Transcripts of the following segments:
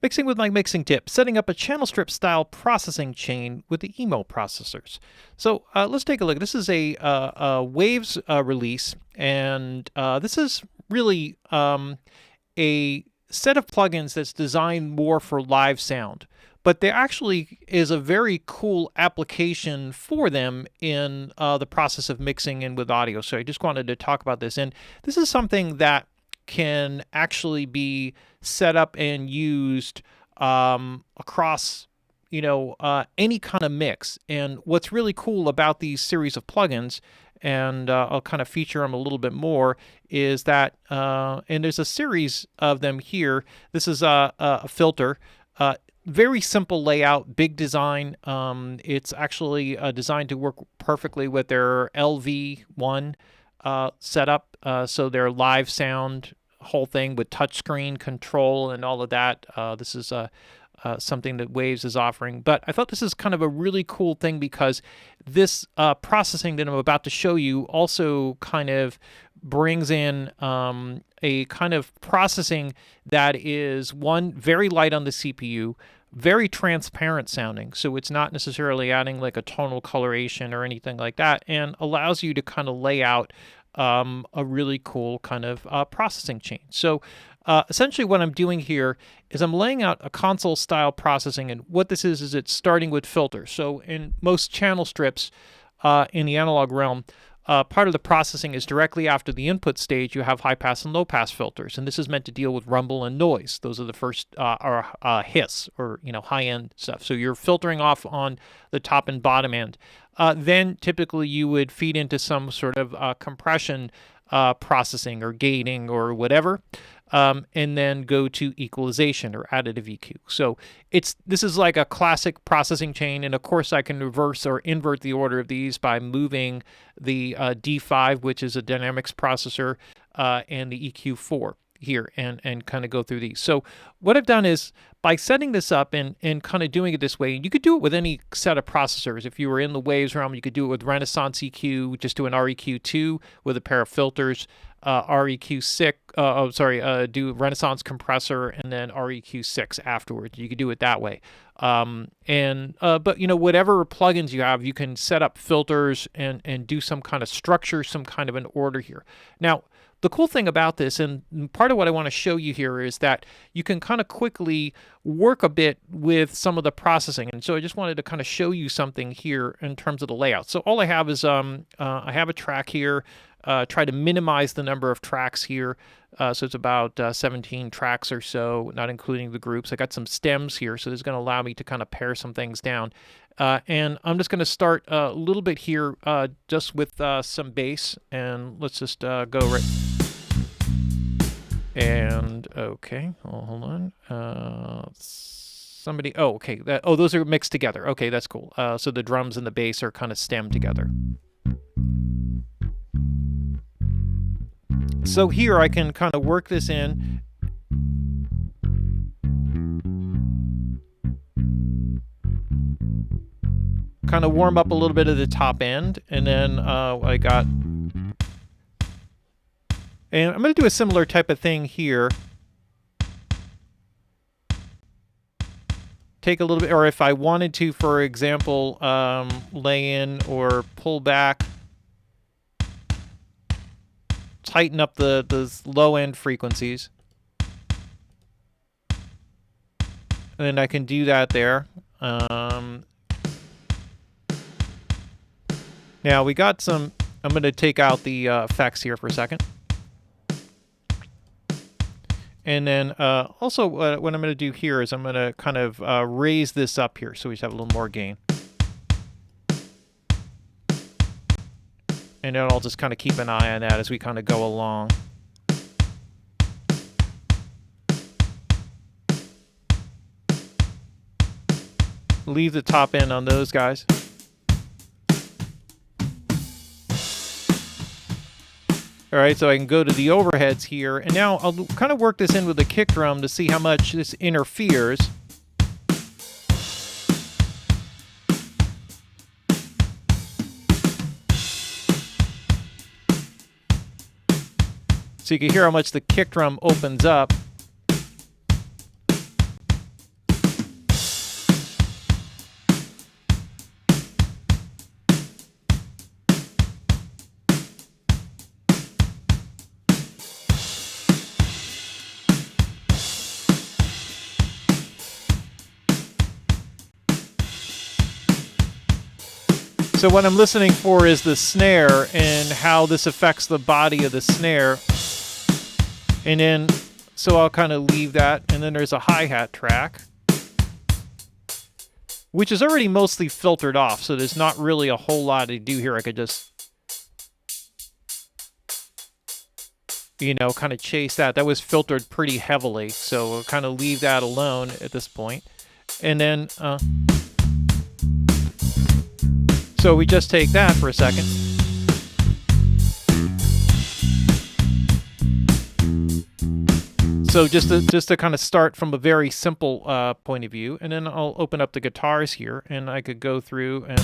Mixing with my mixing tip, setting up a Channelstrip style processing chain with the EMO processors. So let's take a look. This is a Waves release, and this is really a set of plugins that's designed more for live sound. But there actually is a very cool application for them in the process of mixing in with audio. So I just wanted to talk about this. And this is something that can actually be set up and used across any kind of mix. And what's really cool about these series of plugins, and I'll kind of feature them a little bit more, is that and there's a series of them here. This is a filter. Very simple layout, big design. It's actually designed to work perfectly with their LV1 setup, so their live sound whole thing with touchscreen control and all of that. This is something that Waves is offering. But I thought this is kind of a really cool thing because this processing that I'm about to show you also kind of brings in a kind of processing that is, one, very light on the CPU, very transparent sounding, so it's not necessarily adding like a tonal coloration or anything like that, and allows you to kind of lay out a really cool kind of processing chain. So essentially what I'm doing here is I'm laying out a console style processing, and what this is it's starting with filters. So in most channel strips in the analog realm, part of the processing is directly after the input stage. You have high pass and low pass filters, and this is meant to deal with rumble and noise. Those are the first hiss, or high end stuff. So you're filtering off on the top and bottom end. Then typically you would feed into some sort of compression processing or gating or whatever, and then go to equalization or additive EQ. So this is like a classic processing chain, and of course I can reverse or invert the order of these by moving the D5, which is a dynamics processor, and the EQ4 here, and kind of go through these. So what I've done is, by setting this up and kind of doing it this way, you could do it with any set of processors. If you were in the Waves realm, you could do it with Renaissance EQ, just do an REQ2 with a pair of filters, REQ6, do Renaissance compressor, and then REQ6 afterwards. You could do it that way. But whatever plugins you have, you can set up filters and do some kind of structure, some kind of an order here. Now, the cool thing about this, and part of what I want to show you here, is that you can kind of quickly work a bit with some of the processing. And so I just wanted to kind of show you something here in terms of the layout. So all I have is I have a track here. Try to minimize the number of tracks here. So it's about 17 tracks or so, not including the groups. I got some stems here, so this is going to allow me to kind of pare some things down. And I'm just going to start a little bit here just with some bass, and let's just go right. And okay, hold on. Okay, those are mixed together. Okay, that's cool. So the drums and the bass are kind of stemmed together. So here I can kind of work this in. Kind of warm up a little bit of the top end, and then and I'm going to do a similar type of thing here. Take a little bit, or if I wanted to, for example, lay in or pull back, tighten up the low end frequencies. And then I can do that there. Now we got some, I'm going to take out the effects here for a second. And then also what I'm going to do here is I'm going to kind of raise this up here so we just have a little more gain. And then I'll just kind of keep an eye on that as we kind of go along. Leave the top end on those guys. All right, so I can go to the overheads here, and now I'll kind of work this in with the kick drum to see how much this interferes. So you can hear how much the kick drum opens up. So what I'm listening for is the snare and how this affects the body of the snare. And then, so I'll kind of leave that. And then there's a hi-hat track, which is already mostly filtered off. So there's not really a whole lot to do here. I could just, you know, kind of chase that. That was filtered pretty heavily. So we'll kind of leave that alone at this point. And then, so we just take that for a second. So just to kind of start from a very simple point of view, and then I'll open up the guitars here, and I could go through and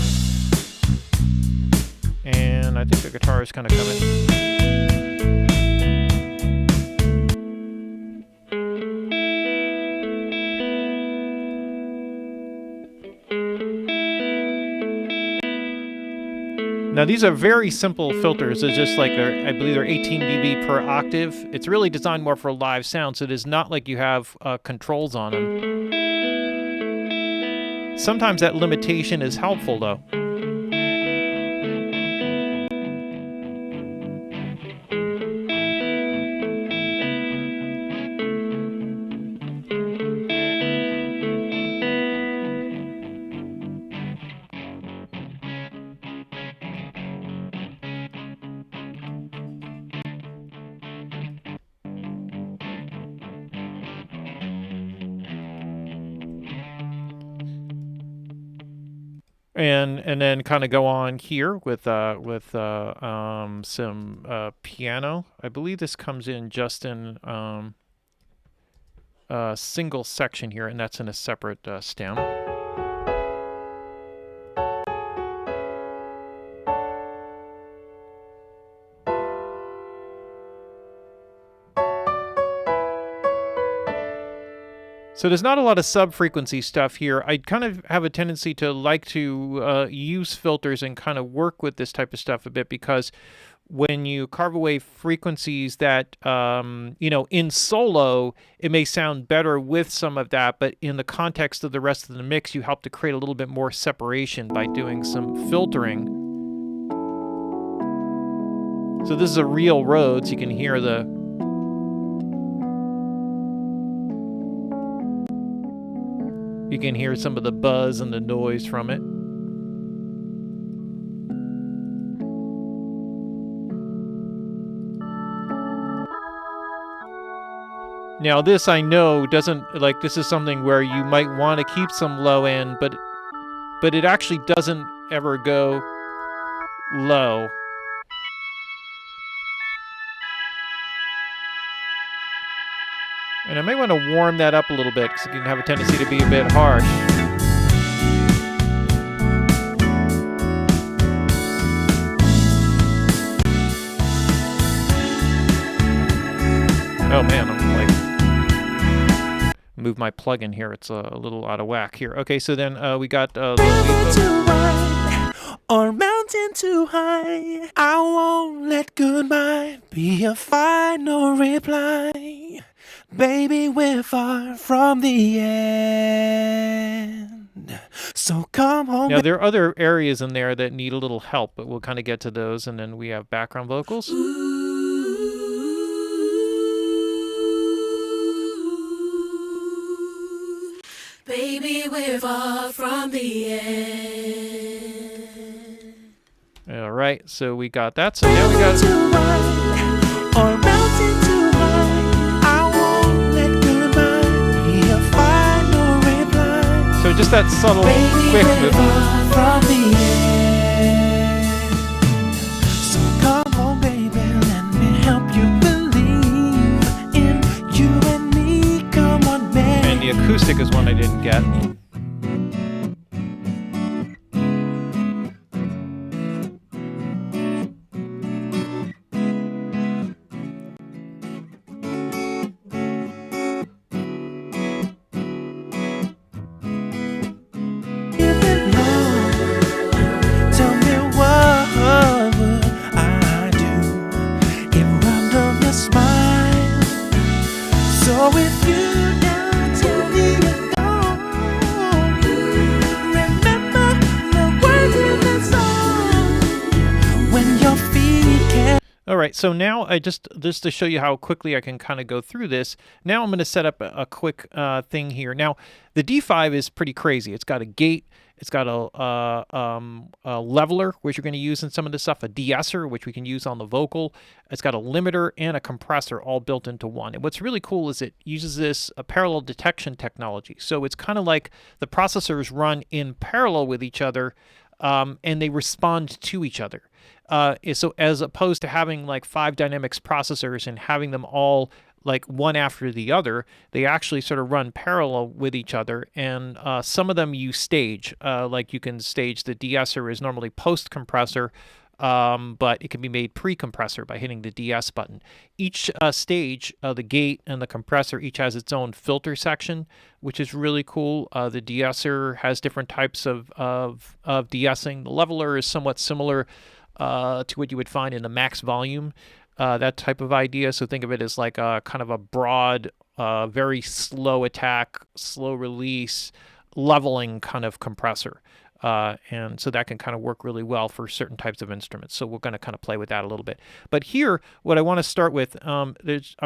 I think the guitar is kind of coming. Now these are very simple filters. It's just like, I believe they're 18 dB per octave. It's really designed more for live sound, so it is not like you have controls on them. Sometimes that limitation is helpful though. And then kind of go on here with some piano. I believe this comes in just in a single section here, and that's in a separate stem. So there's not a lot of sub-frequency stuff here. I kind of have a tendency to like to use filters and kind of work with this type of stuff a bit, because when you carve away frequencies that, you know, in solo, it may sound better with some of that, but in the context of the rest of the mix, you help to create a little bit more separation by doing some filtering. So this is a real Rhodes. You can hear the... You can hear some of the buzz and the noise from it. Now this I know doesn't, like, this is something where you might want to keep some low end, but it actually doesn't ever go low. And I may want to warm that up a little bit, because it can have a tendency to be a bit harsh. Oh man, I'm like, move my plugin here. It's a little out of whack here. Okay, so then we got or mountain too high. I won't let goodbye be a final reply. Baby, we're far from the end, so come home. Now, there are other areas in there that need a little help, but we'll kind of get to those, and then we have background vocals. Baby, we're far from the end. All right, so we got that. So now we got... or mountain too high. So just that subtle, quick movement. From the end. So come on, baby, let me help you believe in you and me. Come on, baby. And the acoustic is one I didn't get. Remember the words in the song. right, so now just to show you how quickly I can kind of go through this, now I'm going to set up a quick thing here. Now, the D5 is pretty crazy. It's got a gate, it's got a leveler, which you're going to use in some of this stuff, a de-esser, which we can use on the vocal. It's got a limiter and a compressor all built into one. And what's really cool is it uses this parallel detection technology. So it's kind of like the processors run in parallel with each other, and they respond to each other. So as opposed to having like 5 dynamics processors and having them all like one after the other, they actually sort of run parallel with each other. And some of them you stage, like you can stage the de-esser is normally post-compressor, but it can be made pre-compressor by hitting the DS button. Each stage, the gate and the compressor, each has its own filter section, which is really cool. The de-esser has different types of de-essing. The leveler is somewhat similar to what you would find in the max volume, that type of idea. So think of it as like a kind of a broad, very slow attack, slow release, leveling kind of compressor. And so that can kind of work really well for certain types of instruments. So we're going to kind of play with that a little bit. But here, what I want to start with, I'm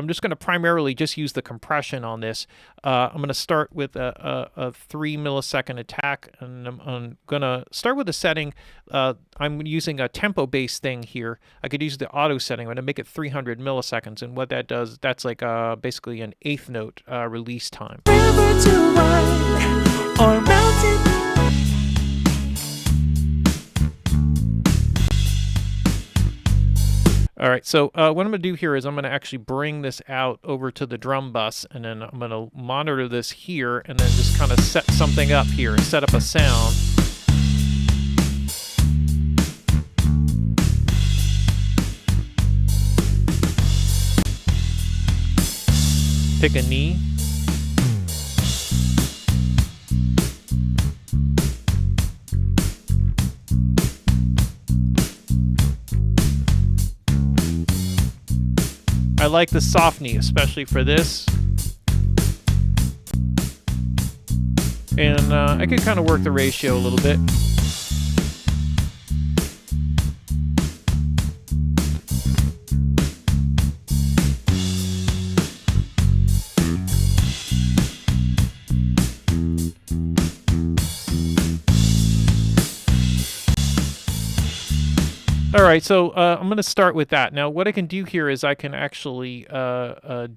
just going to primarily just use the compression on this. I'm going to start with a 3 millisecond attack, and I'm going to start with a setting. I'm using a tempo-based thing here. I could use the auto setting. I'm going to make it 300 milliseconds, and what that does, that's like basically an eighth note release time. River to run or mountain. All right, so what I'm going to do here is I'm going to actually bring this out over to the drum bus, and then I'm going to monitor this here, and then just kind of set something up here, set up a sound. Pick a knee. I like the soft knee, especially for this. And I can kind of work the ratio a little bit. All right, so I'm going to start with that. Now, what I can do here is I can actually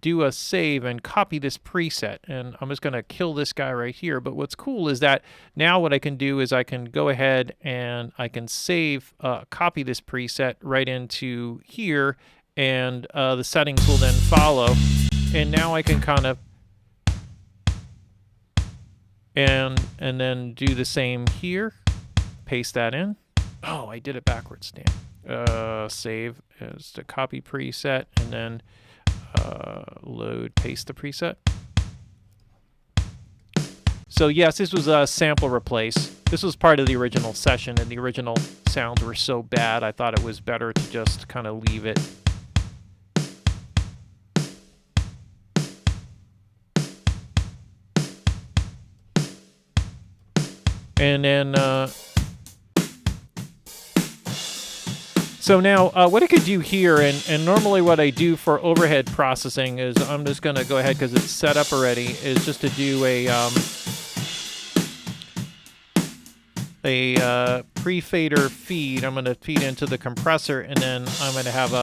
do a save and copy this preset. And I'm just going to kill this guy right here. But what's cool is that now what I can do is I can go ahead and I can save, copy this preset right into here. And the settings will then follow. And now I can kind of, and then do the same here. Paste that in. Oh, I did it backwards, damn. Save as the copy preset, and then load, paste the preset. So yes, this was a sample replace. This was part of the original session, and the original sounds were so bad, I thought it was better to just kind of leave it. And then, so now what I could do here, and normally what I do for overhead processing is I'm just going to go ahead because it's set up already, is just to do a pre-fader feed. I'm going to feed into the compressor, and then I'm going to have a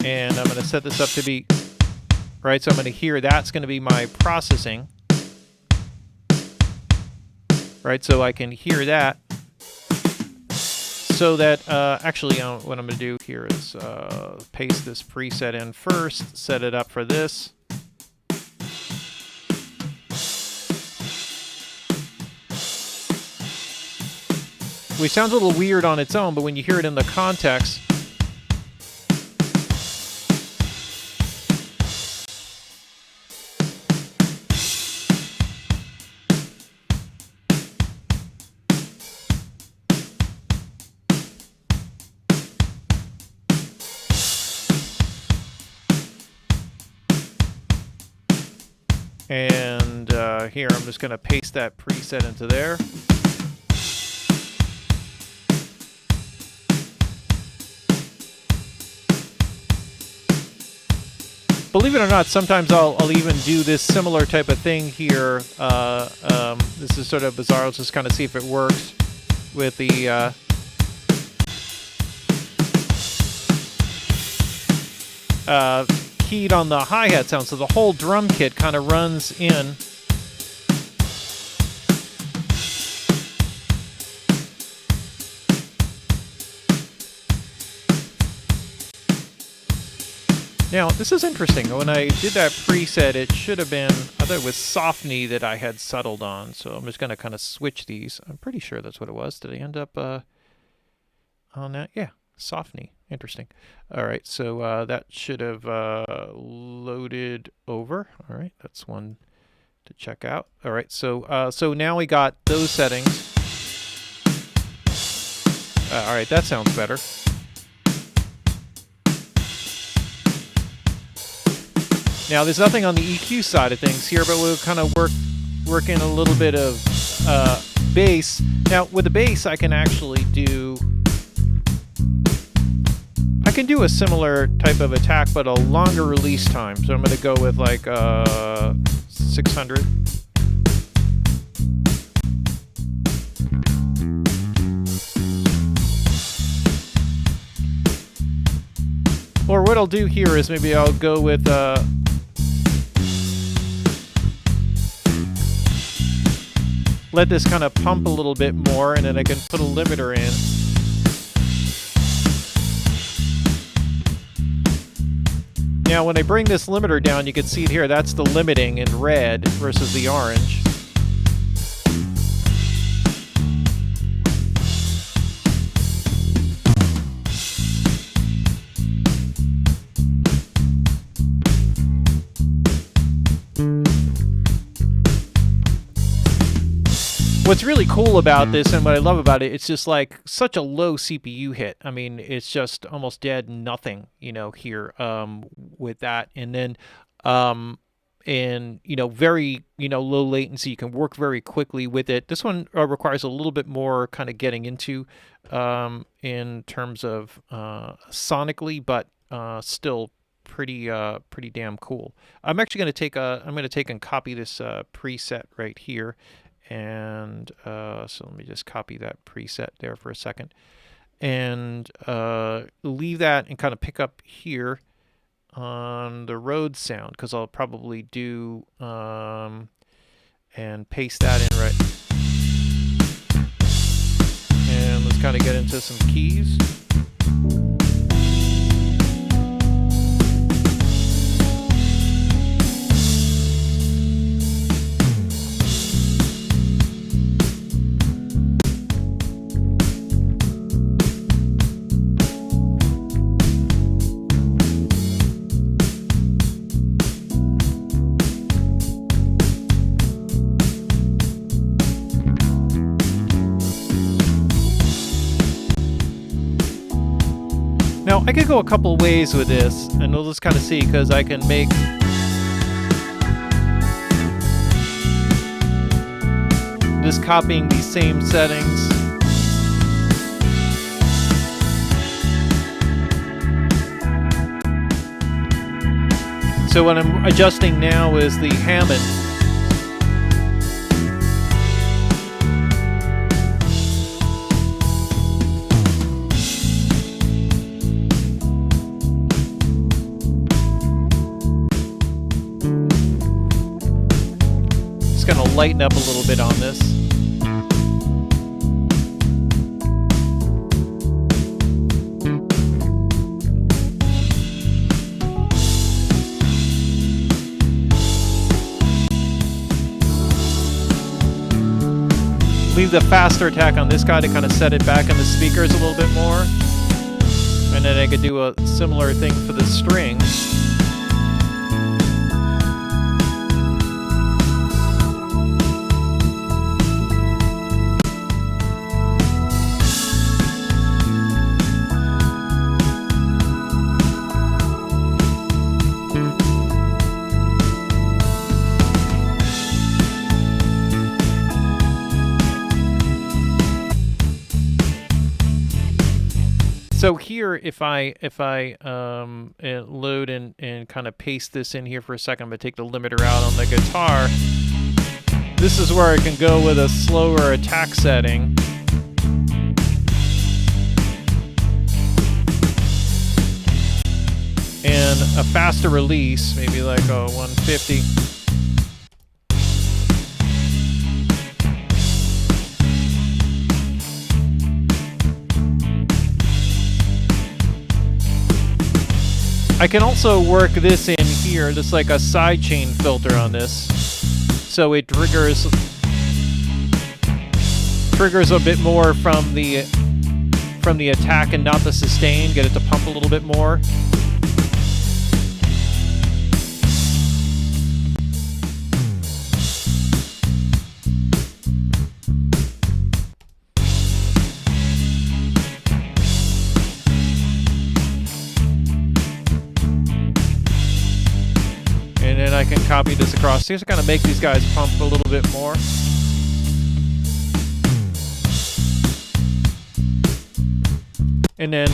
and I'm going to set this up to be right. So I'm going to hear that's going to be my processing. Right, so I can hear that. So that actually, what I'm going to do here is paste this preset in first, set it up for this. Which sounds a little weird on its own, but when you hear it in the context, and here I'm just going to paste that preset into there. believe it or not, sometimes I'll even do this similar type of thing here. This is sort of bizarre. Let's just kind of see if it works with the keyed on the hi-hat sound. So the whole drum kit kind of runs in. Now, this is interesting. When I did that preset, it should have been, I thought it was soft knee that I had settled on. So I'm just going to kind of switch these. I'm pretty sure that's what it was. Did I end up on that? Yeah, soft knee. Interesting. All right, so that should have loaded over. All right, that's one to check out. All right, so so now we got those settings. All right, that sounds better. Now, there's nothing on the EQ side of things here, but we'll kind of work in a little bit of bass. Now, with the bass, I can actually do a similar type of attack, but a longer release time. So I'm going to go with like 600. Or what I'll do here is maybe I'll go with let this kind of pump a little bit more, and then I can put a limiter in. Now, when I bring this limiter down, you can see it here. That's the limiting in red versus the orange. What's really cool about this, and what I love about it, it's just like such a low CPU hit. I mean, it's just almost dead nothing, you know, here with that. And then, and, you know, very, you know, low latency. You can work very quickly with it. This one requires a little bit more kind of getting into in terms of sonically, but still pretty damn cool. I'm actually going to take and copy this preset right here. And so let me just copy that preset there for a second and leave that and kind of pick up here on the Rode sound, because I'll probably do and paste that in right. And let's kind of get into some keys. Now, I could go a couple ways with this, and we'll just kind of see, because I can make just copying these same settings. So what I'm adjusting now is the Hammond. Going to lighten up a little bit on this. Leave the faster attack on this guy to kind of set it back in the speakers a little bit more. And then I could do a similar thing for the strings. So here, if I load and kind of paste this in here for a second, but take the limiter out on the guitar, this is where I can go with a slower attack setting. And a faster release, maybe like a 150. I can also work this in here, just like a sidechain filter on this, so it triggers a bit more from the attack and not the sustain. Get it to pump a little bit more. And then I can copy this across here to kind of make these guys pump a little bit more. And then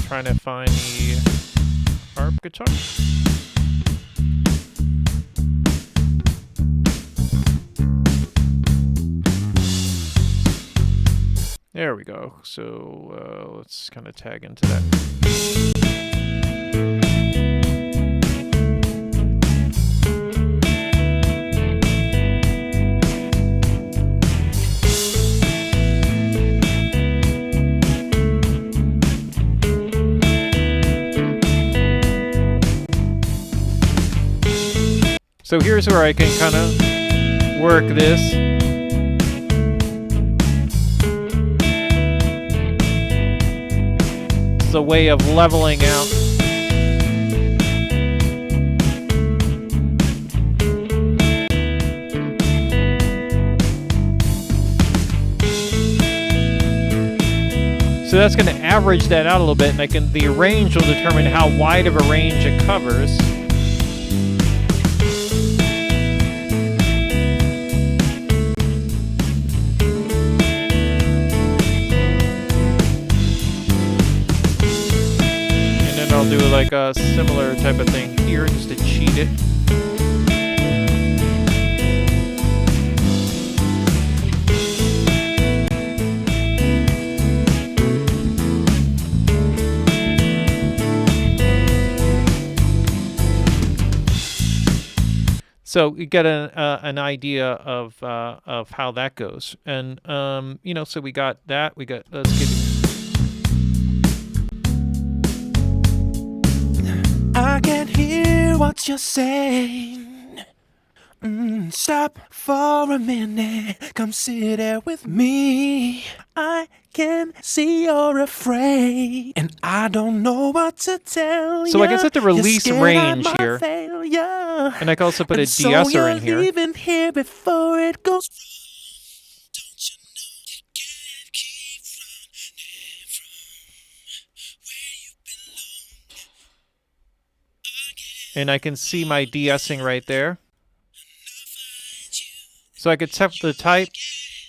trying to find the harp guitar. There we go. So let's kind of tag into that. So here's where I can kind of work this. It's a way of leveling out. So that's going to average that out a little bit, and the range will determine how wide of a range it covers. I'll do like a similar type of thing here just to cheat it. So you get an idea of how that goes, and you know, so we got that. We got let's get. I can't hear what you're saying. Stop for a minute. Come sit there with me. I can see you're afraid, and I don't know what to tell you. So I can set the release range here, failure. And I can also put a So de-esser you're in here. leaving here before it goes. And I can see my de-essing right there. So I could set the type,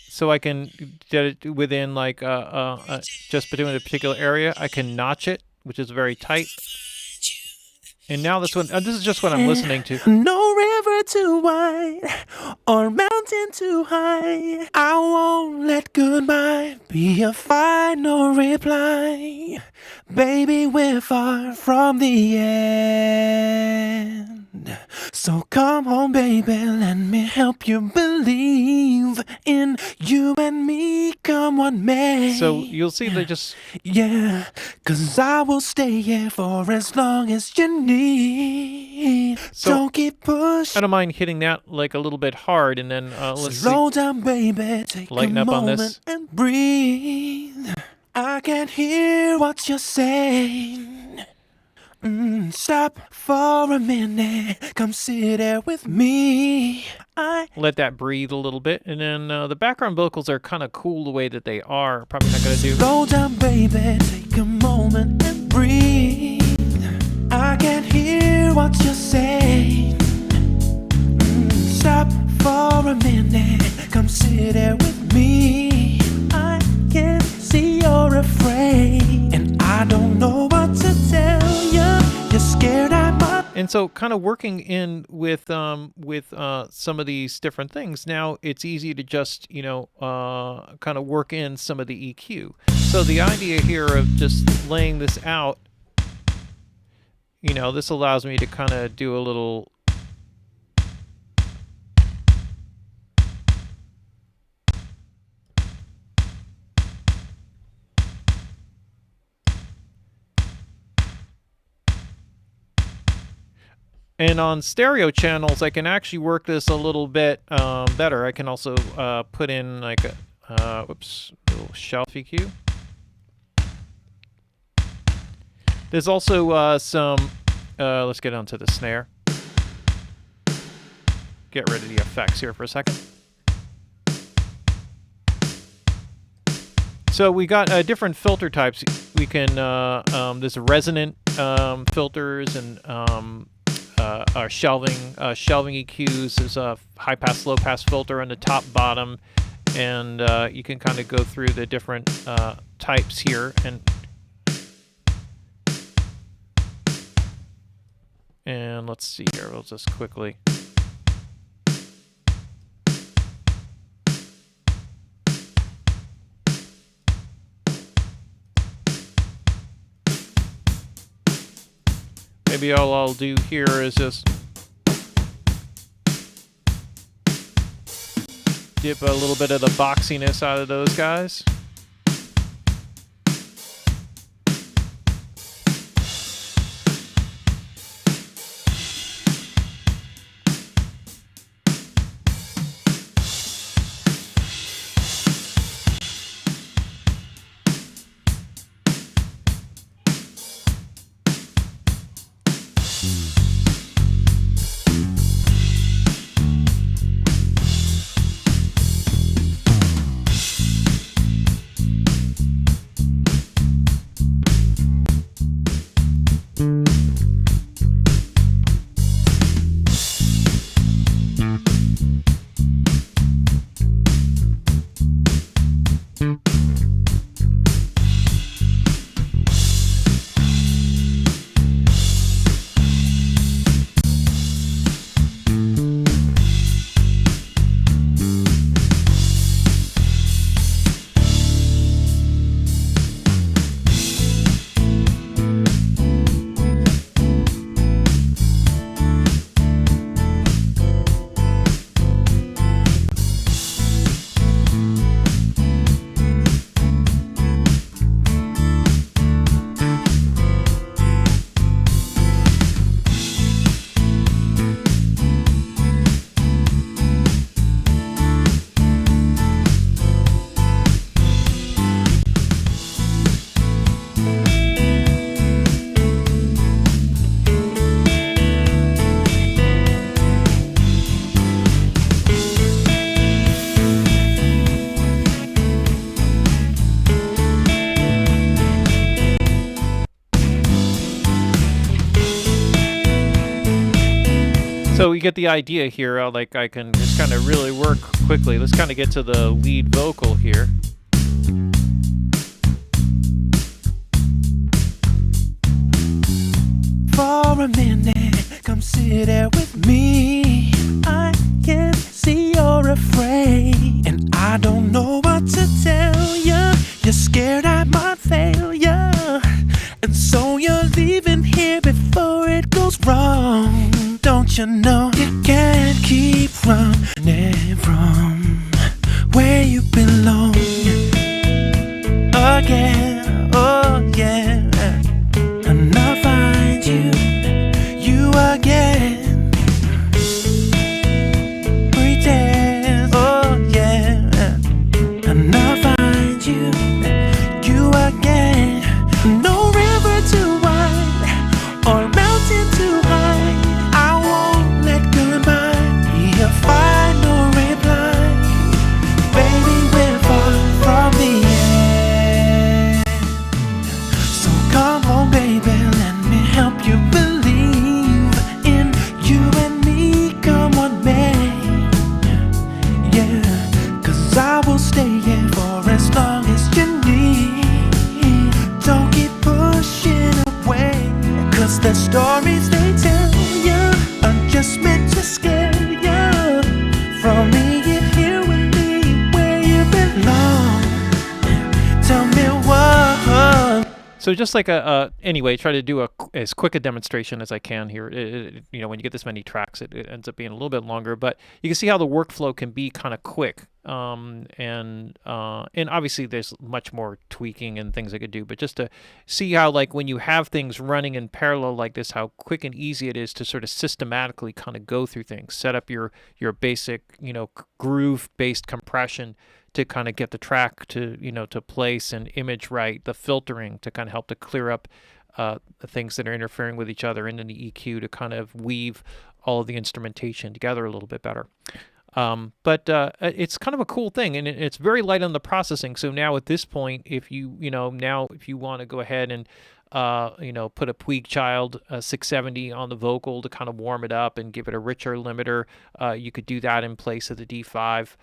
so I can get it within like just between a particular area. I can notch it, which is very tight. And now this one, this is just what I'm listening to. No river too wide or mountain too high. I won't let goodbye be a final reply. Baby, we're far from the end. So come home, baby, let me help you believe in you and me, come what may. So you'll see they just... Yeah, 'cause I will stay here for as long as you need. So don't keep pushing. I don't mind hitting that like a little bit hard, and then let's Slow see. down, baby, take Lighten a up on moment this. and breathe. I can't hear what you're saying. Stop for a minute. Come sit there with me. Let that breathe a little bit, and then the background vocals are kind of cool the way that they are. Probably not gonna do. Slow down, baby, take a moment and breathe. I can't hear what what you say. Stop for a minute, come sit there with me. I can see you're afraid, and I don't know what to tell you. You're scared I might. And so kind of working in with some of these different things, now it's easy to just, you know, kind of work in some of the EQ. So the idea here of just laying this out, you know, this allows me to kind of do a little And on stereo channels, I can actually work this a little bit better. I can also put in like a little shelf EQ. There's also some, let's get onto the snare. Get rid of the effects here for a second. So we got different filter types. We can, there's resonant filters and our shelving EQs. There's a high pass, low pass filter on the top, bottom, and you can kind of go through the different types here, and let's see here. We'll just quickly. Maybe all I'll do here is just dip a little bit of the boxiness out of those guys. So you get the idea here. Like I can just kind of really work quickly. Let's kind of get to the lead vocal here. For a minute, come sit there with me. I can see you're afraid, and I don't know what to tell you. You're scared I might fail you, and so you're leaving here before it goes wrong. Don't you know you can't keep running from where you belong again? Oh yeah, and I'll find you again. So just like anyway, try to do as quick a demonstration as I can here. When you get this many tracks, it ends up being a little bit longer, but you can see how the workflow can be kind of quick. And obviously there's much more tweaking and things I could do, but just to see how, like, when you have things running in parallel like this, how quick and easy it is to sort of systematically kind of go through things, set up your basic, groove-based compression to kind of get the track to place and image right, the filtering to kind of help to clear up the things that are interfering with each other, and then the EQ to kind of weave all of the instrumentation together a little bit better. But it's kind of a cool thing, and it's very light on the processing. So now at this point, if you want to go ahead and put a Puig Child 670 on the vocal to kind of warm it up and give it a richer limiter, you could do that in place of the D5.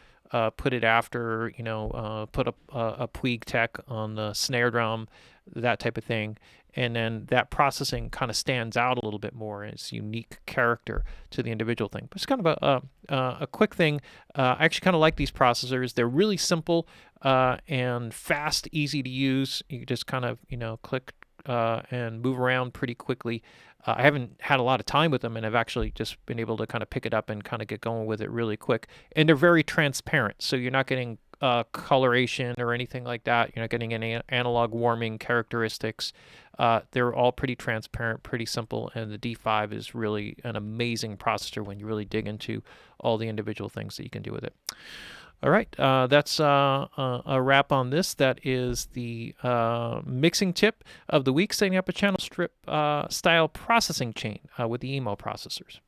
Put it after, put a Puig Tech on the snare drum, that type of thing. And then that processing kind of stands out a little bit more in its unique character to the individual thing. But it's kind of a quick thing. I actually kind of like these processors. They're really simple and fast, easy to use. You just kind of, click and move around pretty quickly. I haven't had a lot of time with them, and I've actually just been able to kind of pick it up and kind of get going with it really quick. And they're very transparent, so you're not getting coloration or anything like that. You're not getting any analog warming characteristics. They're all pretty transparent, pretty simple, and the D5 is really an amazing processor when you really dig into all the individual things that you can do with it. All right, that's a wrap on this. That is the mixing tip of the week, setting up a channel strip style processing chain with the EMO processors.